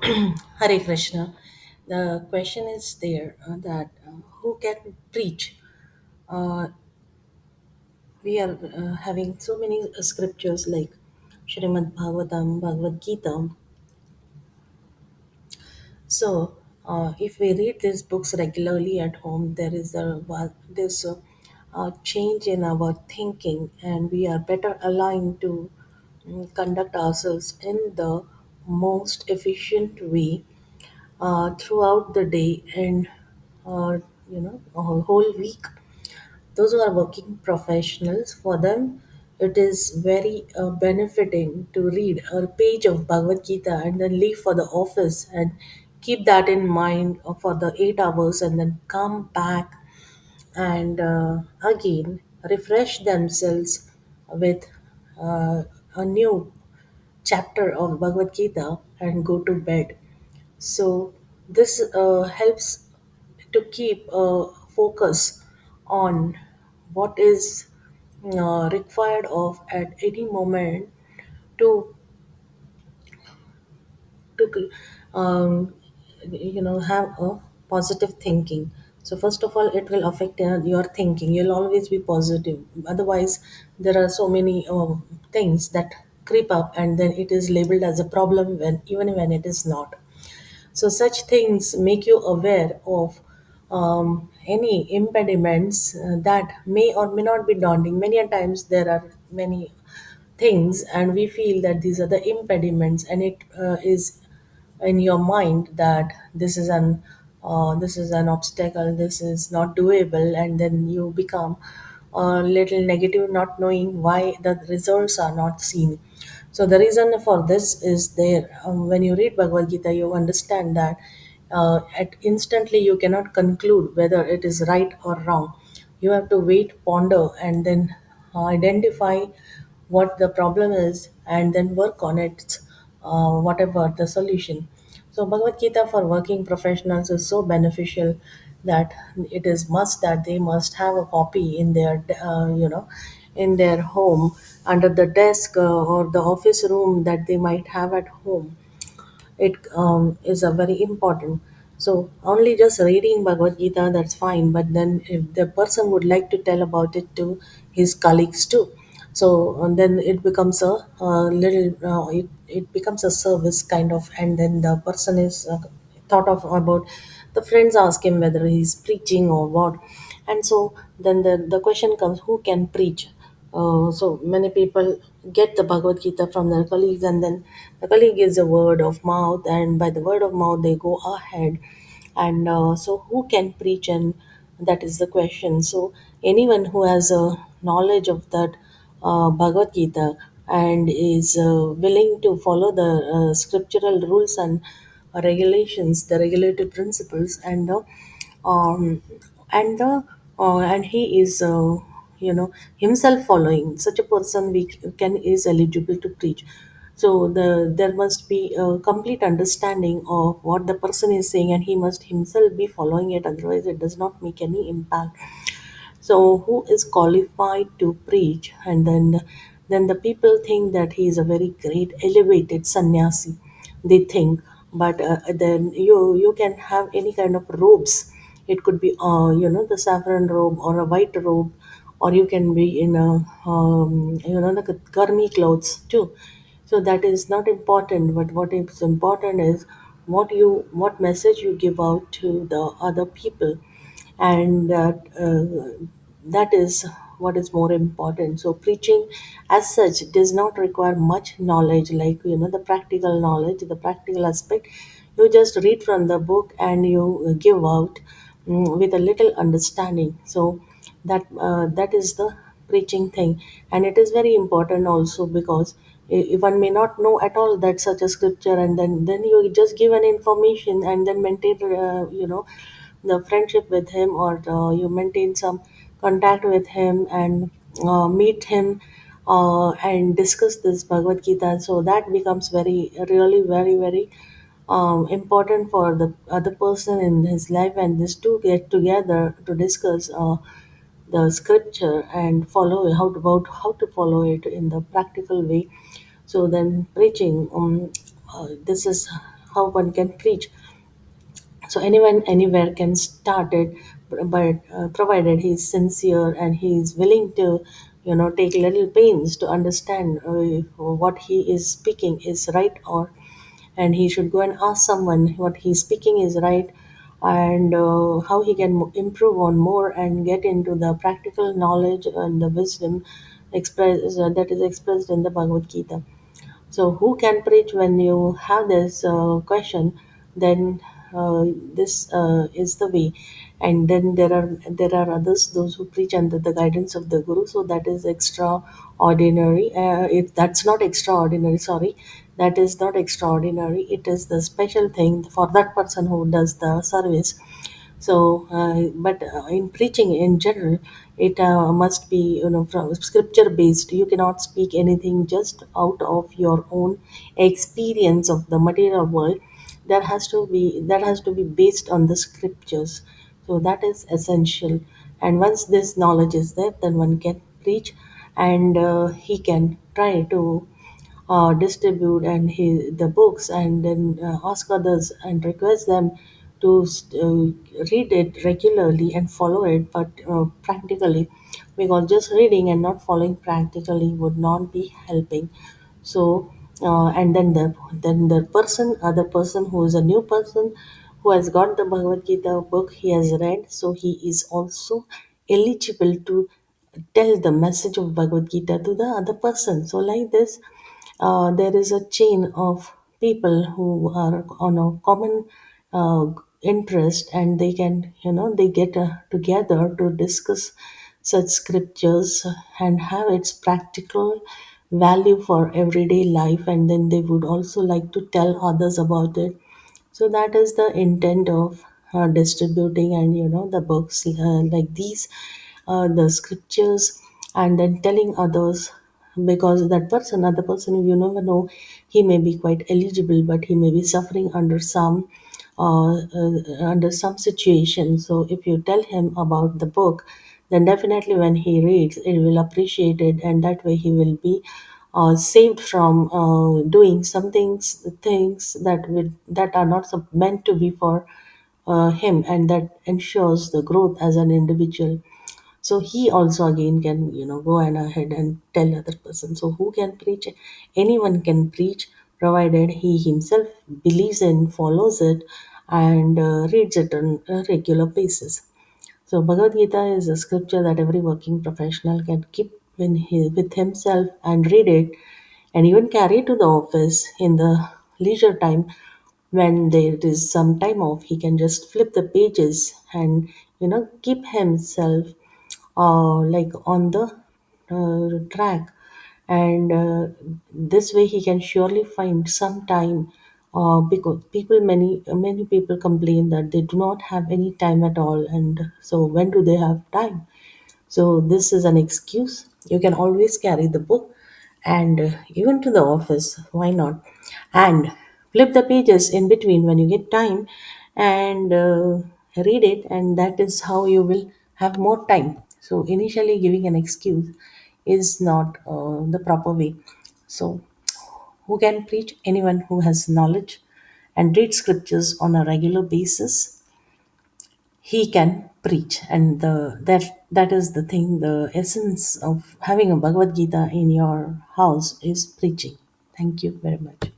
Hare Krishna. The question is there that who can preach? Uh, we are having so many scriptures like Shrimad Bhagavatam, Bhagavad Gita. So, if we read these books regularly at home, there is a change in our thinking, and we are better aligned to conduct ourselves in the most efficient way throughout the day and a whole week. Those who are working professionals, for them it is very benefiting to read a page of Bhagavad Gita and then leave for the office and keep that in mind for the 8 hours and then come back and again refresh themselves with a new chapter of Bhagavad Gita and go to bed. So this helps to keep focus on what is required of at any moment to to have a positive thinking. So first of all, it will affect your thinking. You'll always be positive. Otherwise, there are so many things that creep up, and then it is labeled as a problem when even when it is not. So, such things make you aware of any impediments that may or may not be daunting. Many a times, there are many things, and we feel that these are the impediments, and it is in your mind that this is an obstacle, this is not doable, and then you become a little negative, not knowing why the results are not seen. So the reason for this is there. When you read Bhagavad Gita, you understand that at instantly you cannot conclude whether it is right or wrong. You have to wait, ponder, and then identify what the problem is, and then work on it, whatever the solution. So Bhagavad Gita for working professionals is so beneficial that it is must that they must have a copy in their in their home, under the desk, or the office room that they might have at home. It is a very important. So only just reading Bhagavad Gita, that's fine, but then if the person would like to tell about it to his colleagues too, so then it becomes it becomes a service kind of, and then the person is thought of about, the friends ask him whether he's preaching or what. And so then the question comes, who can preach? So many people get the Bhagavad Gita from their colleagues, and then the colleague gives a word of mouth, and by the word of mouth, they go ahead. And so, who can preach? And that is the question. So, anyone who has a knowledge of that Bhagavad Gita and is willing to follow the scriptural rules and regulations, the regulative principles, um, and he is himself following, such a person we can is eligible to preach. So there must be a complete understanding of what the person is saying, and he must himself be following it, otherwise it does not make any impact. So who is qualified to preach? And then the people think that he is a very great elevated sannyasi, they think. But then you can have any kind of robes. It could be the saffron robe or a white robe, or you can be in a like a karmi clothes too. So that is not important, but what is important is what message you give out to the other people. And that is what is more important. So preaching as such does not require much knowledge, like the practical knowledge, the practical aspect. You just read from the book and you give out with a little understanding. So that is the preaching thing. And it is very important also because if one may not know at all that such a scripture, and then you just give an information and then maintain the friendship with him, or you maintain some contact with him and meet him and discuss this Bhagavad Gita. So that becomes very, really, very, very important for the other person in his life, and these two get together to discuss the scripture and follow about how to follow it in the practical way. So then preaching, this is how one can preach. So anyone anywhere can start it, but provided he's sincere and he's willing to, take little pains to understand if what he is speaking is right, or and he should go and ask someone what he's speaking is right, and how he can improve on more and get into the practical knowledge and the wisdom that is expressed in the Bhagavad Gita. So, who can preach when you have this question? Then this is the way, and then there are others, those who preach under the guidance of the Guru. So that is extraordinary. If that's not extraordinary, sorry, that is not extraordinary. It is the special thing for that person who does the service. So but in preaching in general, it must be, from scripture based. You cannot speak anything just out of your own experience of the material world. That has to be based on the scriptures. So that is essential. And once this knowledge is there, then one can preach, and he can try to distribute the books, and then ask others and request them to read it regularly and follow it, but practically, because just reading and not following practically would not be helping. So and then the other person who is a new person, who has got the Bhagavad Gita book, he has read, so he is also eligible to tell the message of Bhagavad Gita to the other person. So, like this, there is a chain of people who are on a common uh, interest, and they get together to discuss such scriptures and have its practical value for everyday life, and then they would also like to tell others about it. So that is the intent of distributing, and the books like these, the scriptures, and then telling others, because that person, other person, you never know, he may be quite eligible, but he may be suffering under some situation. So if you tell him about the book, then definitely when he reads, it will appreciate it, and that way he will be saved from doing some things that are not meant to be for him, and that ensures the growth as an individual. So he also again can, go and ahead and tell other person. So who can preach? Anyone can preach, provided he himself believes and follows it, and reads it on a regular basis. So Bhagavad Gita is a scripture that every working professional can keep with himself and read it, and even carry to the office in the leisure time. When there is some time off, he can just flip the pages and, keep himself like on the track, and this way he can surely find some time, because many people complain that they do not have any time at all, and so when do they have time? So this is an excuse. You can always carry the book, and even to the office, why not? And flip the pages in between when you get time, and read it, and that is how you will have more time. So initially giving an excuse is not the proper way. So who can preach? Anyone who has knowledge and read scriptures on a regular basis, he can preach. And that is the thing. The essence of having a Bhagavad Gita in your house is preaching. Thank you very much.